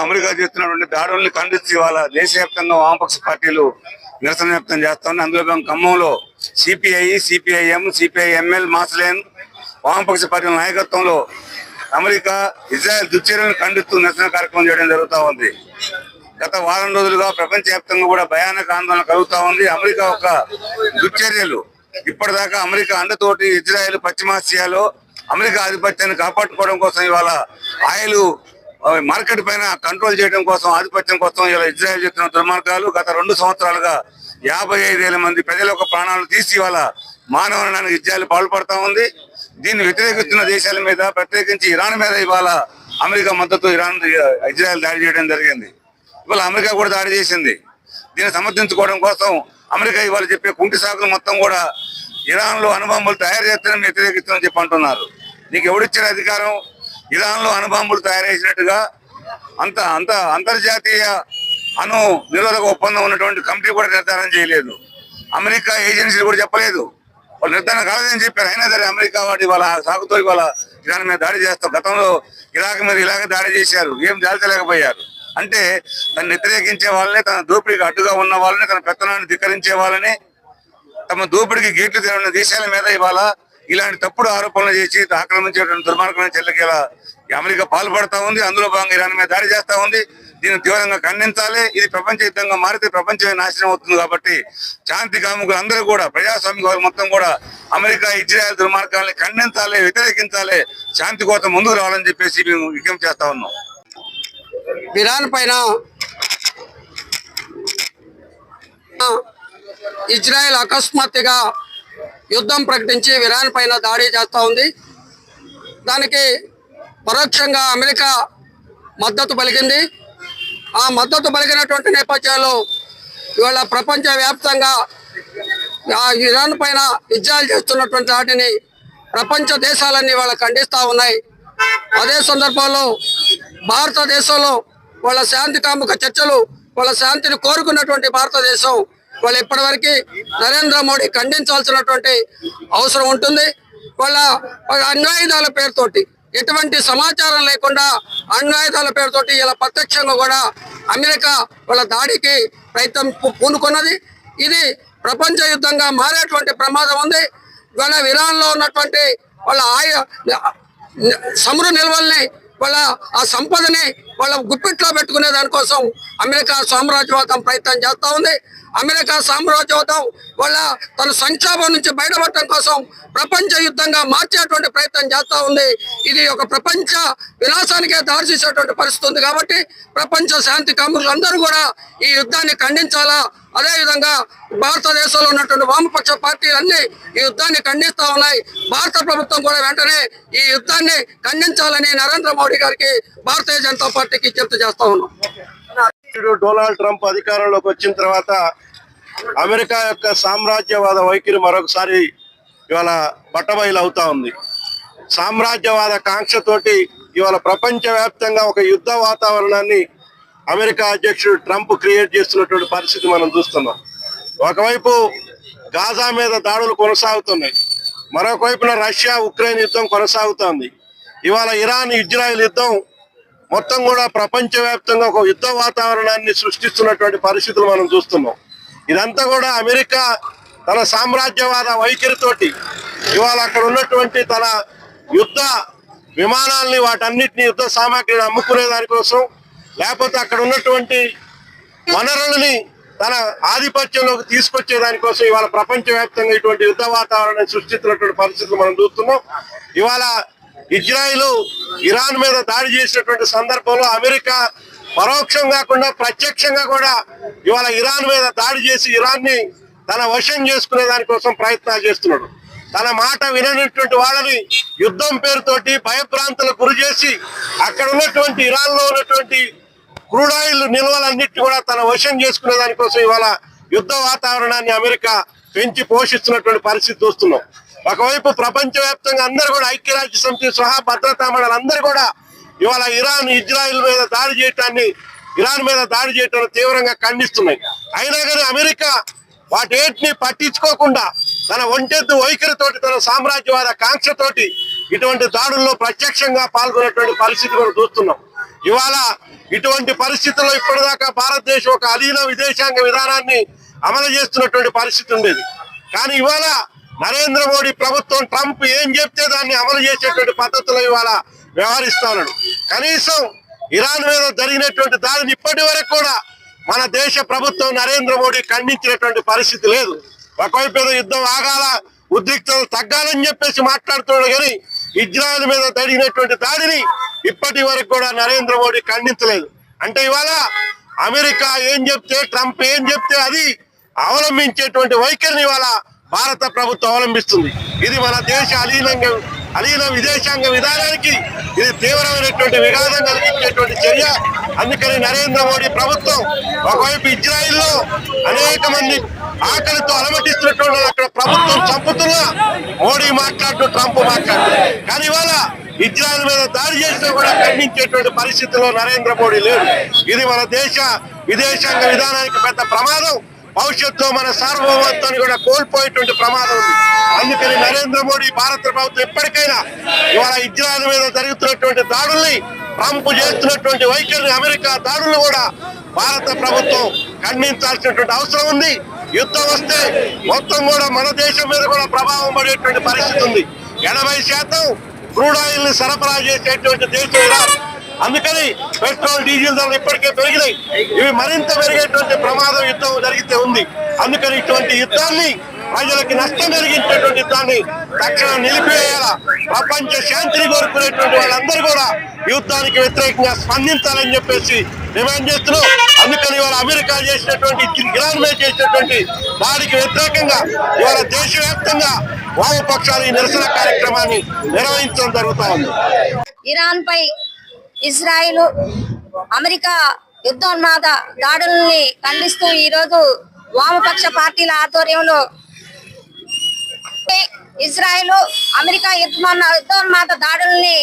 America చేస్తున్నటువంటి దాడుల్ని ఖండిస్తూ ఇవాళ దేశవ్యాప్తంగా వామపక్ష పార్టీలు నిరసన వ్యక్తం చేస్తా ఉన్నాయి. అందులో ఖమ్మంలో సిపిఐ, సిపిఐఎం, సిపిఐఎంఎల్, మాస్లేన్ వామపక్ష పార్టీల నాయకత్వంలో అమెరికా ఇజ్రాయెల్ దుశ్చర్యలను ఖండిస్తూ నిరసన కార్యక్రమం చేయడం జరుగుతూ ఉంది. గత వారం రోజులుగా ప్రపంచవ్యాప్తంగా కూడా భయానక ఆందోళన కలుగుతా ఉంది. అమెరికా యొక్క దుశ్చర్యలు ఇప్పటిదాకా అమెరికా అండతోటి ఇజ్రాయెల్ పశ్చిమాసియాలో అమెరికా ఆధిపత్యాన్ని కాపాడుకోవడం కోసం ఇవాళ ఆయిల్ మార్కెట్ పైన కంట్రోల్ చేయడం కోసం, ఆధిపత్యం కోసం ఇలా ఇజ్రాయెల్ చేస్తున్న దుర్మార్గాలు గత 2 సంవత్సరాలుగా 55,000 మంది ప్రజల యొక్క ప్రాణాలు తీసి ఇవాళ మానవనానికి ఇజ్రాయెల్ పాల్పడతా ఉంది. దీన్ని వ్యతిరేకిస్తున్న దేశాల మీద, ప్రత్యేకించి ఇరాన్ మీద ఇవాళ అమెరికా మద్దతు ఇజ్రాయెల్ దాడి చేయడం జరిగింది. ఇవాళ అమెరికా కూడా దాడి చేసింది. దీన్ని సమర్థించుకోవడం కోసం అమెరికా ఇవాళ చెప్పే కుంటి సాకులు మొత్తం కూడా ఇరాన్ లో అణుబాంబులు తయారు చేస్తారని వ్యతిరేకిస్తారని చెప్పి అంటున్నారు. నీకు ఎవడిచ్చిన అధికారం? ఇరాన్ లో అణుబాంబులు తయారు చేసినట్టుగా అంతర్జాతీయ అణు నిరోధక ఒప్పందం ఉన్నటువంటి కమిటీ కూడా నిర్ధారణ చేయలేదు. అమెరికా ఏజెన్సీలు కూడా చెప్పలేదు. వాళ్ళు నిర్ధారణ కాలేదని చెప్పారు. అయినా సరే అమెరికా వాటి వాళ్ళ సాగుతో ఇవాళ ఇరాన్ మీద దాడి చేస్తాం. గతంలో ఇరాక్ మీద ఇలాగే దాడి చేశారు, ఏం దాల్చలేకపోయారు. అంటే తను వ్యతిరేకించే వాళ్ళని, తన దోపిడీకి అడ్డుగా ఉన్న వాళ్ళని, తన పెత్తనాన్ని ధిక్కరించే వాళ్ళని, తమ దోపిడికి గేట్లు తెరవని దేశాల మీద ఇవాళ ఇలాంటి తప్పుడు ఆరోపణలు చేసి ఆక్రమించేటువంటి దుర్మార్గమైన చెల్లకిలా అమెరికా పాల్పడతా ఉంది. అందులో భాగంగా ఇరాన్ మీద దాడి చేస్తా ఉంది. దీన్ని తీవ్రంగా ఖండించాలి. ఇది ప్రపంచ యుద్ధంగా మారితే ప్రపంచమే నాశనం అవుతుంది. కాబట్టి శాంతి కాముకులు అందరూ కూడా, ప్రజాస్వామ్య మొత్తం కూడా అమెరికా ఇజ్రాయెల్ దుర్మార్గాన్ని ఖండించాలి, వ్యతిరేకించాలి, శాంతి కోసం ముందుకు రావాలని చెప్పేసి మేము విజ్ఞప్తి చేస్తా ఉన్నాం. ఇరాన్ పైన ఇజ్రాయెల్ అకస్మాత్తుగా యుద్ధం ప్రకటించి ఇరాన్ పైన దాడి చేస్తూ ఉంది. దానికి పరోక్షంగా అమెరికా మద్దతు పలికింది. ఆ మద్దతు పలికినటువంటి నేపథ్యంలో ఇవాళ ప్రపంచవ్యాప్తంగా ఇరాన్ పైన ఇజ్రాయెల్ చేస్తున్నటువంటి వాటిని ప్రపంచ దేశాలన్నీ వాళ్ళ ఖండిస్తూ ఉన్నాయి. అదే సందర్భంలో భారతదేశంలో వాళ్ళ శాంతి కాముక చర్చలు, వాళ్ళ శాంతిని కోరుకున్నటువంటి భారతదేశం వాళ్ళు ఇప్పటివరకు నరేంద్ర మోడీ ఖండించాల్సినటువంటి అవసరం ఉంటుంది. వాళ్ళ అణ్వాయుధాల పేరుతోటి, ఎటువంటి సమాచారం లేకుండా అణ్వాయుధాల పేరుతోటి ఇలా ప్రత్యక్షంగా కూడా అమెరికా వాళ్ళ దాడికి ప్రయత్నం పూనుకున్నది. ఇది ప్రపంచ యుద్ధంగా మారేటువంటి ప్రమాదం ఉంది. ఇవాళ ఇరాన్లో ఉన్నటువంటి వాళ్ళ సముద్ర నిల్వల్ని, వాళ్ళ ఆ సంపదని వాళ్ళ గుప్పిట్లో పెట్టుకునే దానికోసం అమెరికా సామ్రాజ్యవాదం ప్రయత్నం చేస్తూ ఉంది. అమెరికా సామ్రాజ్యవాదం వాళ్ళ తన సంక్షోభం నుంచి బయటపడటం కోసం ప్రపంచ యుద్ధంగా మార్చేటువంటి ప్రయత్నం చేస్తూ ఉంది. ఇది ఒక ప్రపంచ వినాశానికే దారితీసేటువంటి పరిస్థితి ఉంది. కాబట్టి ప్రపంచ శాంతి కాముకులు అందరూ కూడా ఈ యుద్ధాన్ని ఖండించాలా. అదేవిధంగా భారతదేశంలో ఉన్నటువంటి వామపక్ష పార్టీలన్నీ ఈ యుద్ధాన్ని ఖండిస్తూ ఉన్నాయి. భారత ప్రభుత్వం కూడా వెంటనే ఈ యుద్ధాన్ని ఖండించాలని నరేంద్ర మోడీ గారికి భారతీయ జనతా పార్టీకి విజ్ఞప్తి చేస్తా ఉన్నాం. డొనాల్డ్ ట్రంప్ అధికారంలోకి వచ్చిన తర్వాత అమెరికా యొక్క సామ్రాజ్యవాద వైఖరి మరొకసారి ఇవాళ బట్టబయలు అవుతా ఉంది. సామ్రాజ్యవాద కాంక్షతోటి ఇవాళ ప్రపంచవ్యాప్తంగా ఒక యుద్ధ వాతావరణాన్ని అమెరికా అధ్యక్షుడు ట్రంప్ క్రియేట్ చేస్తున్నటువంటి పరిస్థితి మనం చూస్తున్నాం. ఒకవైపు గాజా మీద దాడులు కొనసాగుతున్నాయి, మరొక వైపున రష్యా ఉక్రెయిన్ యుద్ధం కొనసాగుతోంది. ఇవాళ ఇరాన్ ఇజ్రాయెల్ యుద్ధం మొత్తం కూడా ప్రపంచవ్యాప్తంగా ఒక యుద్ధ వాతావరణాన్ని సృష్టిస్తున్నటువంటి పరిస్థితులు మనం చూస్తున్నాం. ఇదంతా కూడా అమెరికా తన సామ్రాజ్యవాద వైఖరితోటి ఇవాళ అక్కడ ఉన్నటువంటి తన యుద్ధ విమానాల్ని, వాటన్నిటిని, యుద్ధ సామాగ్రిని అమ్ముకునే దానికోసం, లేకపోతే అక్కడ ఉన్నటువంటి వనరులని తన ఆధిపత్యంలోకి తీసుకొచ్చే దానికోసం ఇవాళ ప్రపంచవ్యాప్తంగా ఇటువంటి యుద్ధ వాతావరణాన్ని సృష్టిస్తున్నటువంటి పరిస్థితులు మనం చూస్తున్నాం. ఇవాళ ఇజ్రాయిల్ ఇరాన్ మీద దాడి చేసినటువంటి సందర్భంలో అమెరికా పరోక్షం కాకుండా ప్రత్యక్షంగా కూడా ఇవాళ ఇరాన్ మీద దాడి చేసి ఇరాన్ని తన వశం చేసుకునే దానికోసం ప్రయత్నాలు చేస్తున్నాడు. తన మాట వినటువంటి వాళ్ళని యుద్ధం పేరుతోటి భయభ్రాంతులకు గురి చేసి అక్కడ ఉన్నటువంటి ఇరాన్ లో ఉన్నటువంటి క్రూడ్ ఆయిల్ నిల్వలన్నిటి కూడా తన వశం చేసుకునే దానికోసం ఇవాళ యుద్ధ వాతావరణాన్ని అమెరికా పెంచి పోషిస్తున్నటువంటి పరిస్థితి చూస్తున్నాం. ఒకవైపు ప్రపంచవ్యాప్తంగా అందరూ కూడా ఐక్యరాజ్య సమితి సహా భద్రతా మండలి అందరూ కూడా ఇవాళ ఇరాన్ ఇజ్రాయిల్ మీద దాడి చేయటాన్ని, ఇరాన్ మీద దాడి చేయటాన్ని తీవ్రంగా ఖండిస్తున్నాయి. అయినా కానీ అమెరికా వాటిని పట్టించుకోకుండా తన ఒంటెద్దు వైఖరితోటి, తన సామ్రాజ్యవాద కాంక్షతోటి ఇటువంటి దాడుల్లో ప్రత్యక్షంగా పాల్గొనేటువంటి పరిస్థితి మనం చూస్తున్నాం. ఇవాళ ఇటువంటి పరిస్థితుల్లో ఇప్పటిదాకా భారతదేశం ఒక అధీన విదేశాంగ విధానాన్ని అమలు చేస్తున్నటువంటి పరిస్థితి ఉండేది. కానీ ఇవాళ నరేంద్ర మోడీ ప్రభుత్వం ట్రంప్ ఏం చెప్తే దాన్ని అమలు చేసేటువంటి పద్ధతిలో ఇవాళ వ్యవహరిస్తా ఉన్నాడు. కనీసం ఇరాన్ మీద జరిగినటువంటి దాడిని ఇప్పటి వరకు కూడా మన దేశ ప్రభుత్వం నరేంద్ర మోడీ ఖండించినటువంటి పరిస్థితి లేదు. ఒకవైపు ఏదో యుద్ధం ఆగాల, ఉద్రిక్తలు తగ్గాలని చెప్పేసి మాట్లాడుతున్నాడు కానీ ఇజ్రాయెల్ మీద జరిగినటువంటి దాడిని ఇప్పటి వరకు కూడా నరేంద్ర మోడీ ఖండించలేదు. అంటే ఇవాళ అమెరికా ఏం చెప్తే, ట్రంప్ ఏం చెప్తే అది అవలంబించేటువంటి వైఖరిని ఇవాళ భారత ప్రభుత్వం అవలంబిస్తుంది. ఇది మన దేశ అలీన విదేశాంగ విధానానికి ఇది తీవ్రమైనటువంటి విఘాతం కలిగించేటువంటి చర్య. అందుకని నరేంద్ర మోడీ ప్రభుత్వం ఒకవైపు ఇజ్రాయిల్లో అనేక మంది ఆకలితో అలమటిస్తున్నటువంటి అక్కడ ప్రభుత్వం చంపుతున్నా మోడీ మాట్లాడుతూ ట్రంప్ మాట్లాడుతూ, కానీ ఇవాళ ఇజ్రాయెల్ మీద దాడి చేసినా కూడా ఖండించేటువంటి పరిస్థితిలో నరేంద్ర మోడీ లేడు. ఇది మన దేశ విదేశాంగ విధానానికి పెద్ద ప్రమాదం. భవిష్యత్తులో మన సార్వభౌమత్వాన్ని కూడా కోల్పోయేటువంటి ప్రమాదం ఉంది. అందుకని నరేంద్ర మోడీ భారత ప్రభుత్వం ఎప్పటికైనా ఇవాళ ఇజ్రాయెల్ మీద జరుగుతున్నటువంటి దాడుల్ని, ట్రంప్ చేస్తున్నటువంటి వైఖరిని, అమెరికా దాడులను కూడా భారత ప్రభుత్వం ఖండించాల్సినటువంటి అవసరం ఉంది. యుద్ధం వస్తే మొత్తం కూడా మన దేశం మీద కూడా ప్రభావం పడేటువంటి పరిస్థితి ఉంది. 80% క్రూడ్ ఆయిల్ ని సరఫరా చేసేటువంటి దేశం ఇరాన్. అందుకని పెట్రోల్, డీజిల్ ధరలు ఇప్పటికే పెరిగినాయి. ఇవి మరింత పెరిగేటువంటి ప్రమాదం యుద్ధం జరిగితే ఉంది. అందుకని ఇటువంటి యుద్ధాన్ని, ప్రజలకి నష్టం కలిగించేటువంటి యుద్ధాన్ని తక్షణం నిలిపివేయాలా. ప్రపంచ శాంతిని కోరుకునేటువంటి వాళ్ళందరూ కూడా యుద్ధానికి వ్యతిరేకంగా స్పందించాలని చెప్పేసి డిమాండ్ చేస్తున్నాం. అందుకని ఇవాళ అమెరికా చేసినటువంటి, ఇరాన్ మీద చేసినటువంటి దాడికి వ్యతిరేకంగా ఇవాళ దేశవ్యాప్తంగా వామపక్షాలు ఈ నిరసన కార్యక్రమాన్ని నిర్వహించడం జరుగుతా ఉంది. ఇరాన్ పై ఇజ్రాయిల్, అమెరికా యుద్ధోన్మాద దాడుల్ని ఖండిస్తూ ఈరోజు వామపక్ష పార్టీల ఆధ్వర్యంలో ఇజ్రాయిల్, అమెరికా యుద్ధోన్మాద దాడుల్ని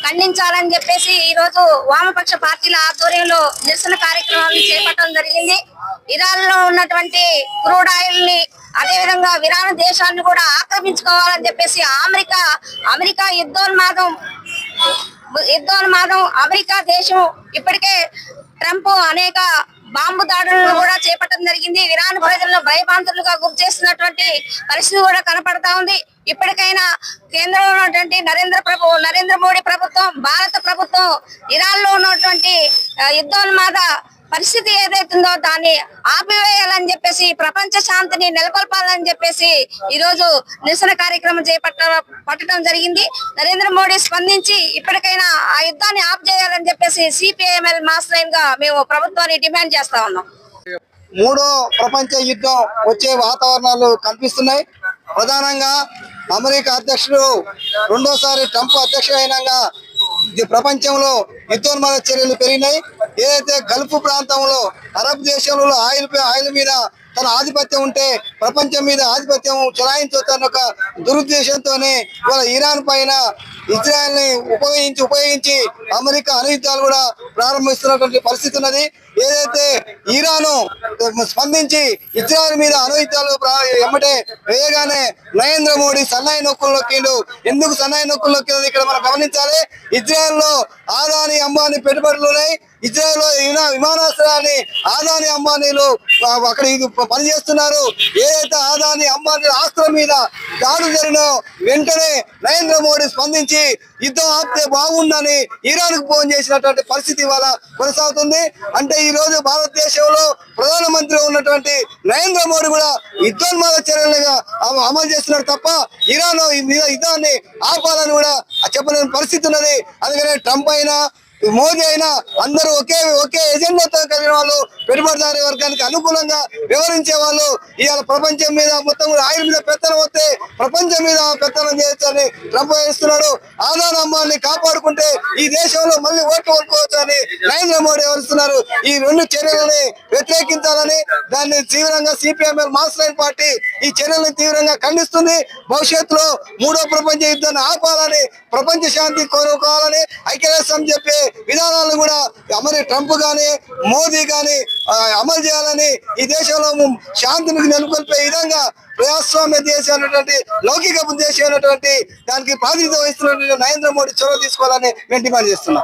ఖండించాలని చెప్పేసి ఈరోజు వామపక్ష పార్టీల ఆధ్వర్యంలో నిరసన కార్యక్రమాన్ని చేపట్టడం జరిగింది. ఇరాన్ లో ఉన్నటువంటి క్రూడ్ ఆయిల్ ని, అదేవిధంగా ఇరాన్ దేశాన్ని కూడా ఆక్రమించుకోవాలని చెప్పేసి అమెరికా యుద్ధోన్మాదం అమెరికా దేశం ఇప్పటికే ట్రంప్ అనేక బాంబు దాడులను కూడా చేపట్టడం జరిగింది. ఇరాన్ ప్రజలను భయభ్రాంతులుగా గురి చేస్తున్నటువంటి పరిస్థితి కూడా కనపడతా ఉంది. ఇప్పటికైనా కేంద్రంలో ఉన్నటువంటి నరేంద్ర మోడీ ప్రభుత్వం, భారత ప్రభుత్వం ఇరాన్ లో ఉన్నటువంటి యుద్ధోన్మాద పరిస్థితి ఏదైతుందో దాన్ని ఆపివేయాలని చెప్పేసి, ప్రపంచ శాంతిని నెలకొల్పాలని చెప్పేసి ఈ రోజు నిరసన కార్యక్రమం పట్టడం జరిగింది. నరేంద్ర మోడీ స్పందించి ఇప్పటికైనా ఆ యుద్ధాన్ని ఆప్ చేయాలని చెప్పేసి సిపిఐఎంఎల్ మాస్ లైన్ గా మేము ప్రభుత్వాన్ని డిమాండ్ చేస్తా ఉన్నాం. మూడో ప్రపంచ యుద్ధం వచ్చే వాతావరణాలు కనిపిస్తున్నాయి. ప్రధానంగా అమెరికా అధ్యక్షుడు రెండోసారి ట్రంప్ అధ్యక్షుడు అయినాక ప్రపంచంలో యుద్ధోన్మాద చర్యలు పెరిగినాయి. ఏదైతే గల్ఫ్ ప్రాంతంలో అరబ్ దేశంలో ఆయిల్ మీద తన ఆధిపత్యం ఉంటే ప్రపంచం మీద ఆధిపత్యం చెలాయించొద్దన్న ఒక దురుద్దేశంతోనే ఇవాళ ఇరాన్ పైన ఇజ్రాయెల్ ని ఉపయోగించి అమెరికా అణుయుద్ధాలు కూడా ప్రారంభిస్తున్నటువంటి పరిస్థితి ఉన్నది. ఏదైతే ఇరాను స్పందించి ఇజ్రాయెల్ మీద అణుయుద్ధాలు ఎమ్మటే వేయగానే నరేంద్ర మోడీ సన్నాయి నొక్కులు నొక్కిండు. ఎందుకు సన్నాయి నొక్కులు నొక్కింది ఇక్కడ మనం గమనించాలి. ఇజ్రాయెల్ లో ఆదాని, అంబానీ పెట్టుబడులు ఉన్నాయి. ఇజ్రాయెల్ లో విమానాశ్రయాన్ని ఆదాని, అంబానీలు అక్కడ పనిచేస్తున్నారు. ఏదైతే ఆదాని, అంబానీ ఆస్తుల మీద దాడులు జరిగినో వెంటనే నరేంద్ర మోడీ స్పందించి యుద్ధం ఆపితే బాగుందని ఇరాన్ కు ఫోన్ చేసినటువంటి పరిస్థితి ఇవాళ కొనసాగుతుంది. అంటే ఈ రోజు భారతదేశంలో ప్రధానమంత్రి ఉన్నటువంటి నరేంద్ర మోడీ కూడా యుద్ధోన్మాద చర్యలుగా అమలు చేస్తున్నారు తప్ప ఇరాన్ యుద్ధాన్ని ఆపాలని కూడా చెప్పలేని పరిస్థితి ఉన్నది. అందుకనే ట్రంప్ అయినా మోదీ అయినా అందరూ ఒకే ఎజెండాతో కలిగిన వాళ్ళు, పెట్టుబడిదారీ వర్గానికి అనుకూలంగా వివరించే వాళ్ళు. ఇవాళ ప్రపంచం మీద మొత్తం ఆయిల్ మీద పెత్తనం వస్తే ప్రపంచం మీద పెత్తనం చేయొచ్చని ట్రంప్ వేస్తున్నాడు. ఆదాని, అంబానీ కాపాడుకుంటే ఈ దేశంలో మళ్ళీ ఓట్లు కొనుక్కోవచ్చు అని నరేంద్ర మోడీ వివరిస్తున్నారు. ఈ రెండు చర్యలని వ్యతిరేకించాలని దాన్ని తీవ్రంగా సిపిఎంఎల్ మాస్ లైన్ పార్టీ ఈ చర్యలను తీవ్రంగా ఖండిస్తుంది. భవిష్యత్తులో మూడో ప్రపంచ యుద్ధాన్ని ఆపాలని, ప్రపంచ శాంతి కోరుకోవాలని, ఐక్యరాజ్యం చెప్పే విధానాలను కూడా ట్రంప్ గాని మోదీ గాని అమలు చేయాలని, ఈ దేశంలో శాంతిని నెలకొల్పే విధంగా ప్రజాస్వామ్య దేశం అనేటువంటి, లౌకిక దేశం అనేటువంటి దానికి ప్రాతినిధ్యం వహిస్తున్నటువంటి నరేంద్ర మోడీ చొరవ తీసుకోవాలని మేము డిమాండ్ చేస్తున్నాం.